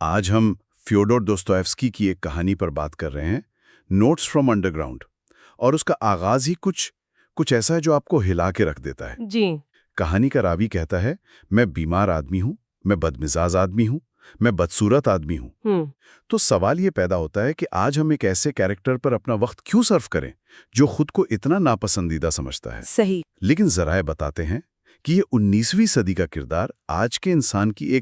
آج ہم Fyodor Dostoevsky کی ایک کہانی پر بات کر رہے ہیں، نوٹس فرام انڈرگراؤنڈ، اور اس کا آغاز ہی کچھ ایسا ہے جو آپ کو ہلا کے رکھ دیتا ہے۔ جی۔ کہانی کا راوی کہتا ہے، میں بیمار آدمی ہوں، میں بدمزاج آدمی ہوں، میں بدصورت آدمی ہوں۔ تو سوال یہ پیدا ہوتا ہے کہ آج ہم ایک ایسے کیریکٹر پر اپنا وقت کیوں صرف کریں جو خود کو اتنا ناپسندیدہ سمجھتا ہے؟ صحیح۔ لیکن ذرائع بتاتے ہیں کہ یہ 19ویں صدی کا کردار آج کے انسان کی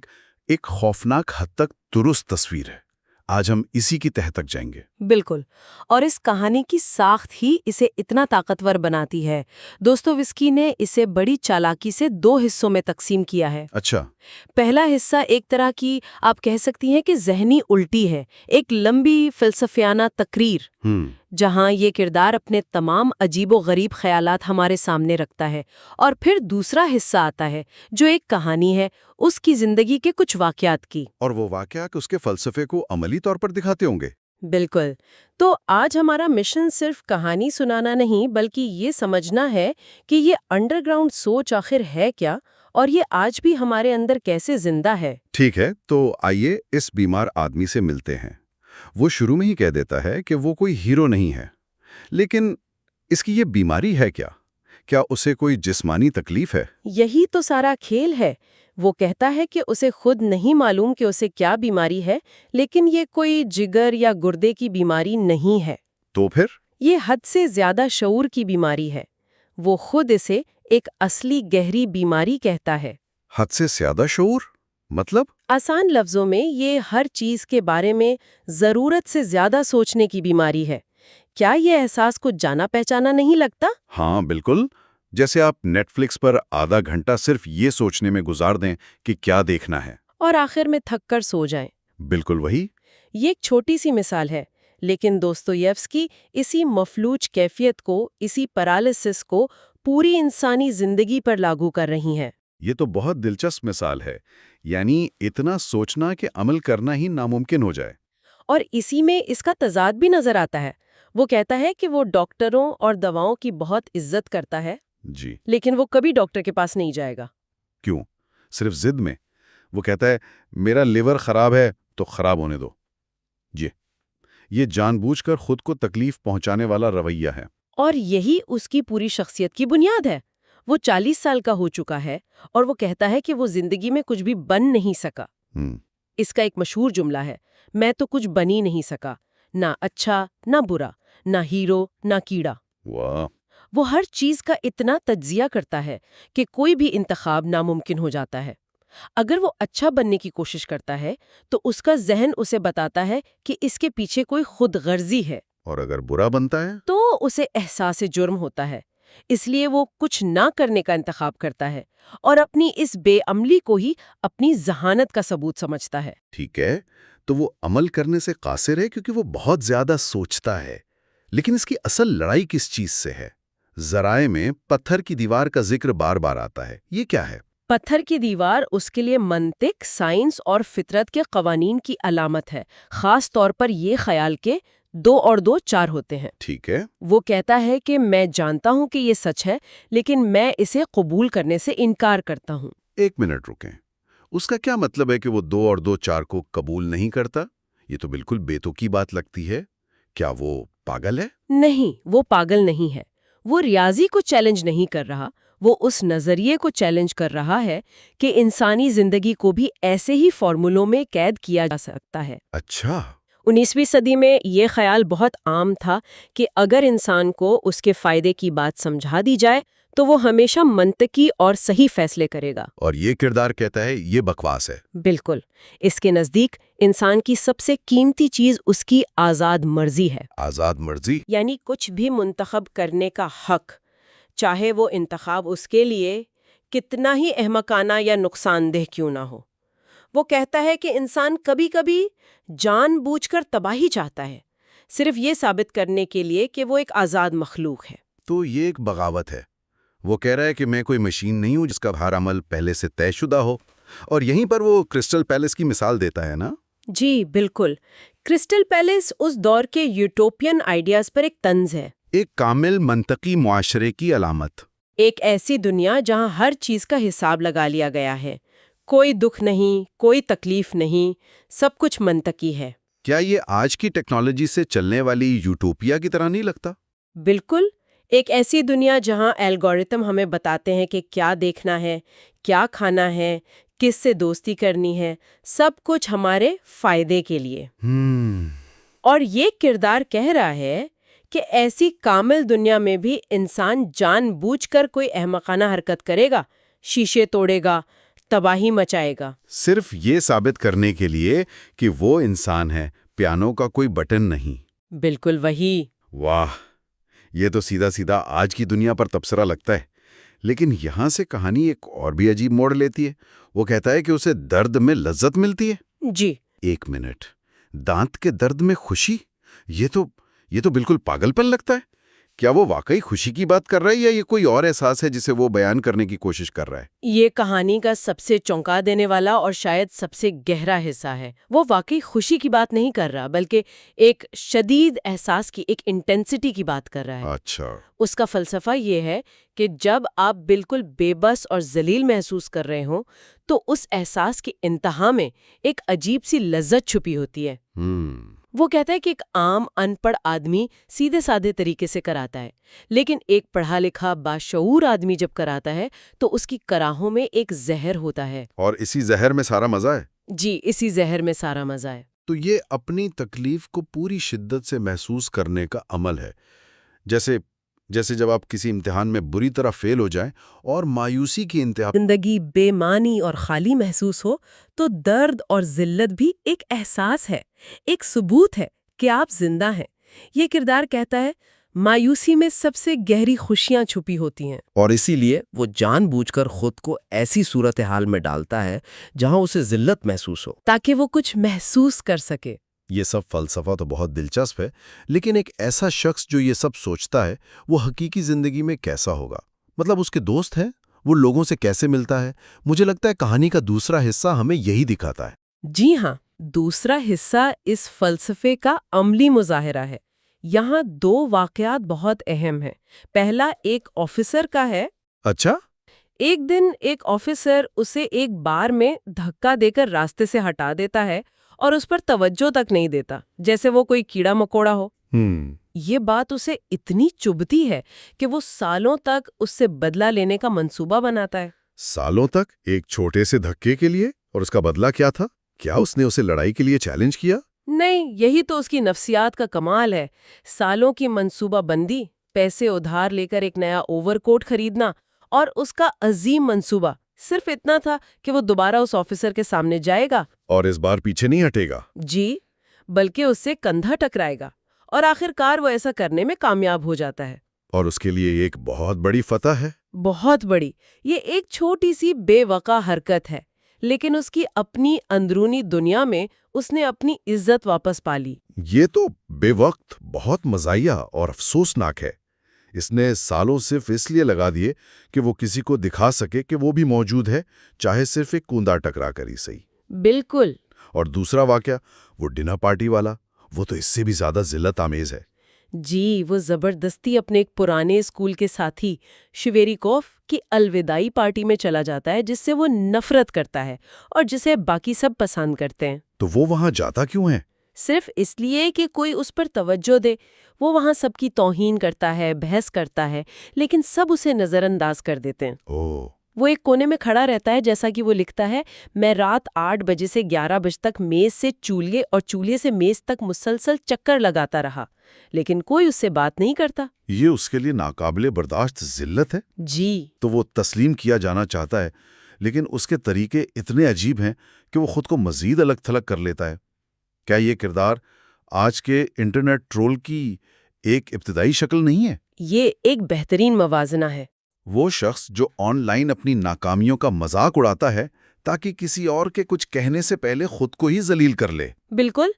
ایک خوفناک حد تک درست تصویر ہے۔ آج ہم اسی کی تہہ تک جائیں گے۔ بالکل، اور اس کہانی کی ساخت ہی اسے اتنا طاقتور بناتی ہے۔ دوستویفسکی نے اسے بڑی چالاکی سے 2 حصوں میں تقسیم کیا ہے۔ اچھا۔ پہلا حصہ ایک طرح کی آپ کہہ سکتی ہیں کہ ذہنی الٹی ہے، ایک لمبی فلسفیانہ تقریر جہاں یہ کردار اپنے تمام عجیب و غریب خیالات ہمارے سامنے رکھتا ہے، اور پھر دوسرا حصہ آتا ہے جو ایک کہانی ہے اس کی زندگی کے کچھ واقعات کی۔ اور وہ واقعات اس کے فلسفے کو عملی طور پر دکھاتے ہوں گے۔ بالکل۔ تو آج ہمارا مشن صرف کہانی سنانا نہیں بلکہ یہ سمجھنا ہے کہ یہ انڈر گراؤنڈ سوچ آخر ہے کیا، اور یہ آج بھی ہمارے اندر کیسے زندہ ہے۔ ٹھیک ہے، تو آئیے اس بیمار آدمی سے ملتے ہیں۔ وہ شروع میں ہی کہہ دیتا ہے کہ وہ کوئی ہیرو نہیں ہے، لیکن اس کی یہ بیماری ہے کیا؟ کیا اسے کوئی جسمانی تکلیف ہے؟ یہی تو سارا کھیل ہے۔ وہ کہتا ہے کہ اسے خود نہیں معلوم کہ اسے کیا بیماری ہے، لیکن یہ کوئی جگر یا گردے کی بیماری نہیں ہے۔ تو پھر؟ یہ حد سے زیادہ شعور کی بیماری ہے۔ وہ خود اسے ایک اصلی گہری بیماری کہتا ہے۔ حد سے زیادہ شعور؟ مطلب؟ آسان لفظوں میں یہ ہر چیز کے بارے میں ضرورت سے زیادہ سوچنے کی بیماری ہے۔ کیا یہ احساس کچھ جانا پہچانا نہیں لگتا؟ ہاں بالکل، جیسے آپ نیٹ فلکس پر آدھا گھنٹہ صرف یہ سوچنے میں گزار دیں کہ کیا دیکھنا ہے، اور آخر میں تھک کر سو جائیں۔ بالکل وہی۔ یہ ایک چھوٹی سی مثال ہے، لیکن دوستویفسکی اسی مفلوج کیفیت کو، اسی پیرالائسس کو پوری انسانی زندگی پر لاگو کر رہی ہیں۔ یہ تو بہت دلچسپ مثال ہے، یعنی اتنا سوچنا کہ عمل کرنا ہی ناممکن ہو جائے۔ اور اسی میں اس کا تضاد بھی نظر آتا ہے۔ وہ کہتا ہے کہ وہ ڈاکٹروں اور دواؤں کی بہت عزت کرتا ہے، جی، لیکن وہ کبھی ڈاکٹر کے پاس نہیں جائے گا۔ کیوں؟ صرف ضد میں؟ وہ کہتا ہے میرا لیور خراب ہے تو خراب ہونے دو۔ جی، یہ جان بوجھ کر خود کو تکلیف پہنچانے والا رویہ ہے۔ اور یہی اس کی پوری شخصیت کی بنیاد ہے۔ وہ 40 سال کا ہو چکا ہے اور وہ کہتا ہے کہ وہ زندگی میں کچھ بھی بن نہیں سکا۔ اس کا ایک مشہور جملہ ہے، میں تو کچھ بن ہی نہیں سکا، نہ اچھا نہ برا، نہ ہیرو نہ کیڑا۔ واہ! وہ ہر چیز کا اتنا تجزیہ کرتا ہے کہ کوئی بھی انتخاب ناممکن ہو جاتا ہے۔ اگر وہ اچھا بننے کی کوشش کرتا ہے تو اس کا ذہن اسے بتاتا ہے کہ اس کے پیچھے کوئی خود غرضی ہے، اور اگر برا بنتا ہے تو اسے احساس جرم ہوتا ہے۔ اس لیے وہ کچھ نہ کرنے کا انتخاب کرتا ہے اور اپنی اس بے عملی کو ہی اپنی ذہانت کا ثبوت سمجھتا ہے۔ ٹھیک ہے، تو وہ عمل کرنے سے قاصر ہے کیونکہ وہ بہت زیادہ سوچتا ہے، لیکن اس کی اصل لڑائی کس چیز سے ہے؟ ذرائع میں پتھر کی دیوار کا ذکر بار بار آتا ہے، یہ کیا ہے؟ پتھر کی دیوار اس کے لیے منطق، سائنس اور فطرت کے قوانین کی علامت ہے، خاص طور پر یہ خیال کہ 2 اور 2 4 ہوتے ہیں۔ ٹھیک ہے۔ وہ کہتا ہے کہ میں جانتا ہوں کہ یہ سچ ہے، لیکن میں اسے قبول کرنے سے انکار کرتا ہوں۔ ایک منٹ رکیں، اس کا کیا مطلب ہے کہ وہ 2 اور 2 4 کو قبول نہیں کرتا؟ یہ تو بالکل بے تکی بات لگتی ہے۔ کیا وہ پاگل ہے؟ نہیں، وہ پاگل نہیں ہے۔ وہ ریاضی کو چیلنج نہیں کر رہا، وہ اس نظریے کو چیلنج کر رہا ہے کہ انسانی زندگی کو بھی ایسے ہی فارمولوں میں قید کیا جا سکتا ہے۔ اچھا۔ 19ویں صدی میں یہ خیال بہت عام تھا کہ اگر انسان کو اس کے فائدے کی بات سمجھا دی جائے تو وہ ہمیشہ منطقی اور صحیح فیصلے کرے گا۔ اور یہ کردار کہتا ہے یہ بکواس ہے۔ بالکل، اس کے نزدیک انسان کی سب سے قیمتی چیز اس کی آزاد مرضی ہے۔ آزاد مرضی؟ یعنی کچھ بھی منتخب کرنے کا حق، چاہے وہ انتخاب اس کے لیے کتنا ہی احمقانہ یا نقصان دہ کیوں نہ ہو۔ وہ کہتا ہے کہ انسان کبھی کبھی جان بوجھ کر تباہی چاہتا ہے، صرف یہ ثابت کرنے کے لیے کہ وہ ایک آزاد مخلوق ہے۔ تو یہ ایک بغاوت ہے۔ وہ کہہ رہا ہے کہ میں کوئی مشین نہیں ہوں جس کا ہر عمل پہلے سے طے شدہ ہو، اور یہیں پر وہ کرسٹل پیلس کی مثال دیتا ہے نا؟ جی بالکل، کرسٹل پیلس اس دور کے یوٹوپین آئیڈیاز پر ایک طنز ہے، ایک کامل منطقی معاشرے کی علامت۔ ایک ایسی دنیا جہاں ہر چیز کا حساب لگا لیا گیا ہے، کوئی دکھ نہیں، کوئی تکلیف نہیں، سب کچھ منطقی ہے۔ کیا یہ آج کی ٹیکنالوجی سے چلنے والی یوٹوپیا کی طرح نہیں لگتا؟ بالکل، ایک ایسی دنیا جہاں الگورتھم ہمیں بتاتے ہیں کہ کیا دیکھنا ہے، کیا کھانا ہے، کس سے دوستی کرنی ہے، سب کچھ ہمارے فائدے کے لیے۔ اور یہ کردار کہہ رہا ہے کہ ایسی کامل دنیا میں بھی انسان جان بوجھ کر کوئی احمقانہ حرکت کرے گا، شیشے توڑے گا، تباہی مچائے گا، صرف یہ ثابت کرنے کے لیے کہ وہ انسان ہے، پیانو کا کوئی بٹن نہیں۔ بالکل وہی۔ واہ، یہ تو سیدھا سیدھا آج کی دنیا پر تبصرہ لگتا ہے۔ لیکن یہاں سے کہانی ایک اور بھی عجیب موڑ لیتی ہے۔ وہ کہتا ہے کہ اسے درد میں لذت ملتی ہے۔ جی، ایک منٹ، دانت کے درد میں خوشی؟ یہ تو بالکل پاگل پن لگتا ہے۔ کیا وہ واقعی خوشی کی بات کر رہا ہے یا یہ کوئی اور احساس ہے جسے وہ بیان کرنے کی کوشش کر رہا ہے؟ یہ کہانی کا سب سے چونکا دینے والا اور شاید سب سے گہرا حصہ ہے۔ وہ واقعی خوشی کی بات نہیں کر رہا، بلکہ ایک شدید احساس کی، ایک انٹینسٹی کی بات کر رہا ہے۔ اچھا۔ اس کا فلسفہ یہ ہے کہ جب آپ بالکل بے بس اور ذلیل محسوس کر رہے ہوں تو اس احساس کی انتہا میں ایک عجیب سی لذت چھپی ہوتی ہے۔ وہ کہتا ہے کہ ایک عام ان پڑھ آدمی سیدھے سادے طریقے سے کراتا ہے، لیکن ایک پڑھا لکھا باشعور آدمی جب کراتا ہے تو اس کی کراہوں میں ایک زہر ہوتا ہے۔ اور اسی زہر میں سارا مزہ ہے۔ جی، اسی زہر میں سارا مزہ ہے۔ تو یہ اپنی تکلیف کو پوری شدت سے محسوس کرنے کا عمل ہے۔ جیسے جب آپ کسی امتحان میں بری طرح فیل ہو جائیں اور مایوسی کی انتہا زندگی بے معنی اور خالی محسوس ہو تو درد اور ذلت بھی ایک احساس ہے، ایک ثبوت ہے کہ آپ زندہ ہیں۔ یہ کردار کہتا ہے مایوسی میں سب سے گہری خوشیاں چھپی ہوتی ہیں، اور اسی لیے وہ جان بوجھ کر خود کو ایسی صورتحال میں ڈالتا ہے جہاں اسے ذلت محسوس ہو، تاکہ وہ کچھ محسوس کر سکے۔ یہ سب فلسفہ تو بہت دلچسپ ہے، لیکن ایک ایسا شخص جو یہ سب سوچتا ہے وہ حقیقی زندگی میں کیسا ہوگا؟ مطلب اس کے دوست ہیں، وہ لوگوں سے کیسے ملتا ہے؟ مجھے لگتا ہے کہانی کا دوسرا حصہ ہمیں یہی دکھاتا ہے۔ جی ہاں، دوسرا حصہ اس فلسفے کا عملی مظاہرہ ہے۔ یہاں دو واقعات بہت اہم ہیں۔ پہلا ایک آفیسر کا ہے۔ اچھا؟ ایک دن ایک آفیسر اسے ایک بار میں دھکا دے کر راستے سے ہٹا دیتا ہے اور اس پر توجہ تک نہیں دیتا، جیسے وہ کوئی کیڑا مکوڑا ہو۔ یہ بات اسے اتنی چبھتی ہے کہ وہ سالوں تک اس سے بدلہ لینے کا منصوبہ بناتا ہے۔ سالوں تک ایک چھوٹے سے دھکے کے لیے؟ اور اس کا بدلہ کیا تھا؟ کیا اس نے اسے لڑائی کے لیے چیلنج کیا؟ نہیں، یہی تو اس کی نفسیات کا کمال ہے۔ سالوں کی منصوبہ بندی، پیسے ادھار لے کر ایک نیا اوور کوٹ خریدنا، اور اس کا عظیم منصوبہ صرف اتنا تھا کہ وہ دوبارہ اس آفیسر کے سامنے جائے گا اور اس بار پیچھے نہیں ہٹے گا؟ جی، بلکہ اس سے کندھا ٹکرائے گا، اور آخر کار وہ ایسا کرنے میں کامیاب ہو جاتا ہے۔ اور اس کے لیے یہ ایک بہت بڑی فتح ہے۔ بہت بڑی۔ یہ ایک چھوٹی سی بے وقع حرکت ہے، لیکن اس کی اپنی اندرونی دنیا میں اس نے اپنی عزت واپس پا لی۔ یہ تو بے وقت بہت مزاحیہ اور افسوسناک ہے۔ اس نے سالوں صرف اس لیے لگا دیے کہ وہ کسی کو دکھا سکے کہ وہ بھی موجود ہے، چاہے صرف ایک کوندا ٹکرا کر ہی صحیح۔ بالکل۔ اور دوسرا واقعہ، وہ ڈنر پارٹی والا، وہ تو اس سے بھی زیادہ ذلت آمیز ہے۔ جی، وہ زبردستی اپنے ایک پرانے اسکول کے ساتھی شویریکوف کی الوداعی پارٹی میں چلا جاتا ہے، جس سے وہ نفرت کرتا ہے اور جسے باقی سب پسند کرتے ہیں۔ تو وہ وہاں جاتا کیوں ہے؟ صرف اس لیے کہ کوئی اس پر توجہ دے۔ وہ وہاں سب کی توہین کرتا ہے، بحث کرتا ہے، لیکن سب اسے نظر انداز کر دیتے ہیں۔ وہ ایک کونے میں کھڑا رہتا ہے، جیسا کہ وہ لکھتا ہے، میں رات 8 بجے سے 11 بجے تک میز سے چولہے اور چولہے سے میز تک مسلسل چکر لگاتا رہا، لیکن کوئی اس سے بات نہیں کرتا۔ یہ اس کے لیے ناقابل برداشت ذلت ہے۔ جی۔ تو وہ تسلیم کیا جانا چاہتا ہے، لیکن اس کے طریقے اتنے عجیب ہیں کہ وہ خود کو مزید الگ تھلگ کر لیتا ہے۔ کیا یہ کردار آج کے انٹرنیٹ ٹرول کی ایک ابتدائی شکل نہیں ہے؟ یہ ایک بہترین موازنہ ہے۔ وہ شخص جو آن لائن اپنی ناکامیوں کا مذاق اڑاتا ہے تاکہ کسی اور کے کچھ کہنے سے پہلے خود کو ہی ذلیل کر لے۔ بالکل۔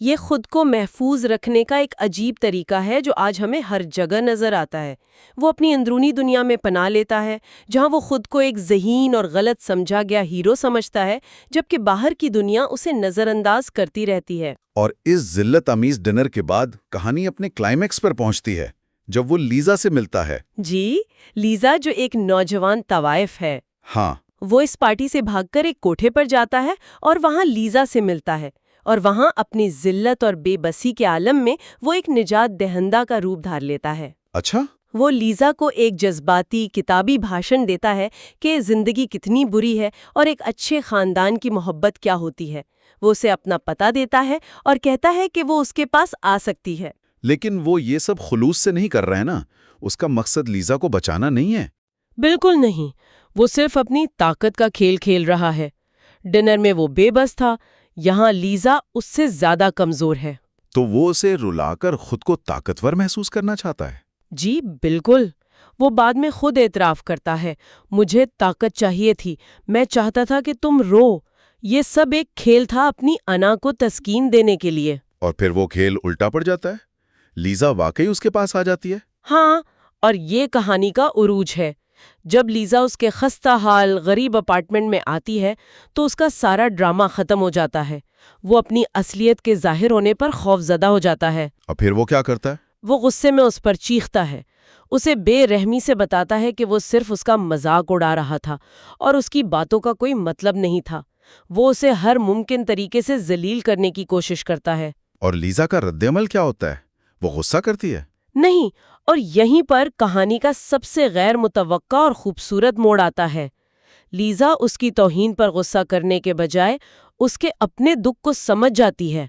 یہ خود کو محفوظ رکھنے کا ایک عجیب طریقہ ہے جو آج ہمیں ہر جگہ نظر آتا ہے۔ وہ اپنی اندرونی دنیا میں پناہ لیتا ہے، جہاں وہ خود کو ایک ذہین اور غلط سمجھا گیا ہیرو سمجھتا ہے، جبکہ باہر کی دنیا اسے نظر انداز کرتی رہتی ہے۔ اور اس ذلت آمیز ڈنر کے بعد کہانی اپنے کلائمیکس پر پہنچتی ہے جب وہ لیزا سے ملتا ہے۔ جی، لیزا جو ایک نوجوان طوائف ہے۔ ہاں، وہ اس پارٹی سے بھاگ کر ایک کوٹھے پر جاتا ہے اور وہاں لیزا سے ملتا ہے، اور وہاں اپنی ذلت اور بے بسی کے عالم میں وہ ایک نجات دہندہ کا روپ دھار لیتا ہے۔ اچھا، وہ لیزا کو ایک جذباتی کتابی بھاشن دیتا ہے کہ زندگی کتنی بری ہے اور ایک اچھے خاندان کی محبت کیا ہوتی ہے۔ وہ اسے اپنا پتہ دیتا ہے اور کہتا ہے کہ وہ اس کے پاس آ سکتی ہے۔ لیکن وہ یہ سب خلوص سے نہیں کر رہے ہیں نا، اس کا مقصد لیزا کو بچانا نہیں ہے۔ بالکل نہیں، وہ صرف اپنی طاقت کا کھیل کھیل رہا ہے۔ ڈنر میں وہ بے بس تھا، یہاں لیزا اس سے زیادہ کمزور ہے۔ تو وہ اسے رلا کر خود کو طاقتور محسوس کرنا چاہتا ہے۔ جی بالکل، وہ بعد میں خود اعتراف کرتا ہے، مجھے طاقت چاہیے تھی، میں چاہتا تھا کہ تم رو۔ یہ سب ایک کھیل تھا اپنی انا کو تسکین دینے کے لیے۔ اور پھر وہ کھیل الٹا پڑ جاتا ہے، لیزا واقعی اس کے پاس آ جاتی ہے۔ ہاں، اور یہ کہانی کا عروج ہے۔ جب لیزا اس کے خستہ حال غریب اپارٹمنٹ میں آتی ہے تو اس کا سارا ڈرامہ ختم ہو جاتا ہے۔ وہ اپنی اصلیت کے ظاہر ہونے پر خوفزدہ ہو جاتا ہے۔ اور پھر وہ کیا کرتا ہے؟ وہ غصے میں اس پر چیختا ہے، اسے بے رحمی سے بتاتا ہے کہ وہ صرف اس کا مذاق اڑا رہا تھا اور اس کی باتوں کا کوئی مطلب نہیں تھا۔ وہ اسے ہر ممکن طریقے سے ذلیل کرنے کی کوشش کرتا ہے۔ اور لیزا کا رد عمل کیا ہوتا ہے؟ وہ غصہ کرتی ہے؟ نہیں، اور یہیں پر کہانی کا سب سے غیر متوقع اور خوبصورت موڑ آتا ہے۔ لیزا اس کی توہین پر غصہ کرنے کے بجائے اس کے اپنے دکھ کو سمجھ جاتی ہے۔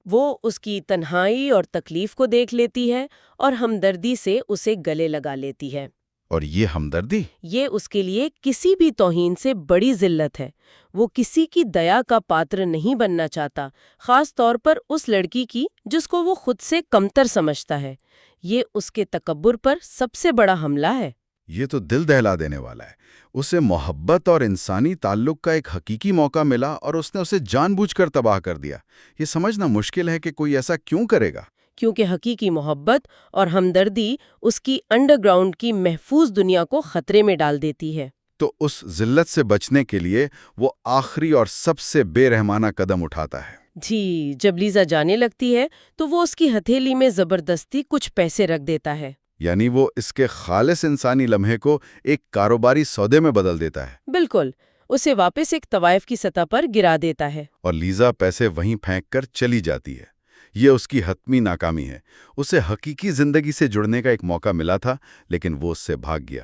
وہ اس کی تنہائی اور تکلیف کو دیکھ لیتی ہے اور ہمدردی سے اسے گلے لگا لیتی ہے۔ اور یہ ہمدردی؟ یہ اس کے لیے کسی بھی توہین سے بڑی ذلت ہے۔ وہ کسی کی دیا کا پاتر نہیں بننا چاہتا، خاص طور پر اس لڑکی کی جس کو وہ خود سے کمتر سمجھتا ہے۔ یہ اس کے تکبر پر سب سے بڑا حملہ ہے۔ یہ تو دل دہلا دینے والا ہے۔ اسے محبت اور انسانی تعلق کا ایک حقیقی موقع ملا اور اس نے اسے جان بوجھ کر تباہ کر دیا۔ یہ سمجھنا مشکل ہے کہ کوئی ایسا کیوں کرے گا؟ کیونکہ حقیقی محبت اور ہمدردی اس کی انڈر گراؤنڈ کی محفوظ دنیا کو خطرے میں ڈال دیتی ہے۔ تو اس ذلت سے بچنے کے لیے وہ آخری اور سب سے بے رحمانہ قدم اٹھاتا ہے۔ جی، جب لیزا جانے لگتی ہے تو وہ اس کی ہتھیلی میں زبردستی کچھ پیسے رکھ دیتا ہے۔ یعنی وہ اس کے خالص انسانی لمحے کو ایک کاروباری سودے میں بدل دیتا ہے۔ بالکل، اسے واپس ایک طوائف کی سطح پر گرا دیتا ہے۔ اور لیزا پیسے وہیں پھینک کر چلی جاتی ہے۔ یہ اس کی حتمی ناکامی ہے۔ اسے حقیقی زندگی سے جڑنے کا ایک موقع ملا تھا، لیکن وہ اس سے بھاگ گیا۔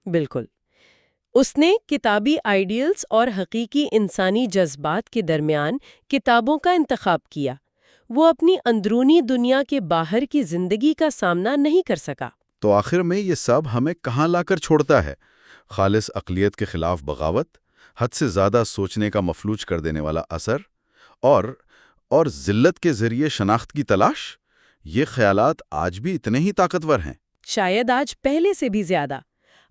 بالکل، اس نے کتابی آئیڈیلز اور حقیقی انسانی جذبات کے درمیان کتابوں کا انتخاب کیا۔ وہ اپنی اندرونی دنیا کے باہر کی زندگی کا سامنا نہیں کر سکا۔ تو آخر میں یہ سب ہمیں کہاں لا کر چھوڑتا ہے؟ خالص عقلیت کے خلاف بغاوت، حد سے زیادہ سوچنے کا مفلوج کر دینے والا اثر، اور ذلت کے ذریعے شناخت کی تلاش۔ یہ خیالات آج بھی اتنے ہی طاقتور ہیں۔ شاید آج پہلے سے بھی زیادہ۔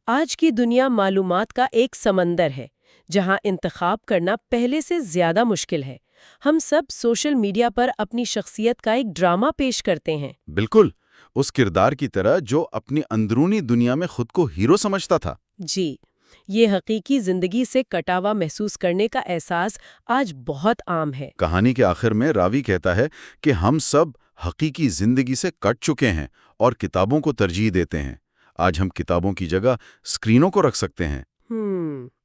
آج کی دنیا معلومات کا ایک سمندر ہے جہاں انتخاب کرنا پہلے سے زیادہ مشکل ہے۔ ہم سب سوشل میڈیا پر اپنی شخصیت کا ایک ڈرامہ پیش کرتے ہیں۔ بالکل، اس کردار کی طرح جو اپنی اندرونی دنیا میں خود کو ہیرو سمجھتا تھا۔ جی، یہ حقیقی زندگی سے کٹا ہوا محسوس کرنے کا احساس آج بہت عام ہے۔ کہانی کے آخر میں راوی کہتا ہے کہ ہم سب حقیقی زندگی سے کٹ چکے ہیں اور کتابوں کو ترجیح دیتے ہیں۔ آج ہم کتابوں کی جگہ اسکرینوں کو رکھ سکتے ہیں۔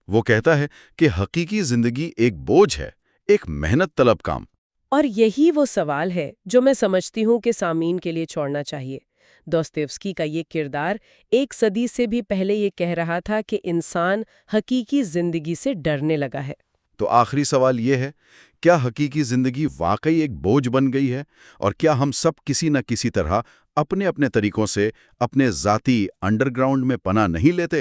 وہ کہتا ہے کہ حقیقی زندگی ایک بوجھ ہے، ایک محنت طلب کام۔ اور یہی وہ سوال ہے جو میں سمجھتی ہوں کہ سامعین کے لیے چھوڑنا چاہیے۔ دوستویفسکی کا یہ کردار ایک صدی سے بھی پہلے یہ کہہ رہا تھا کہ انسان حقیقی زندگی سے ڈرنے لگا ہے۔ تو آخری سوال یہ ہے، کیا حقیقی زندگی واقعی ایک بوجھ بن گئی ہے؟ اور کیا ہم سب کسی نہ کسی طرح اپنے اپنے طریقوں سے اپنے ذاتی انڈر گراؤنڈ میں پناہ نہیں لیتے؟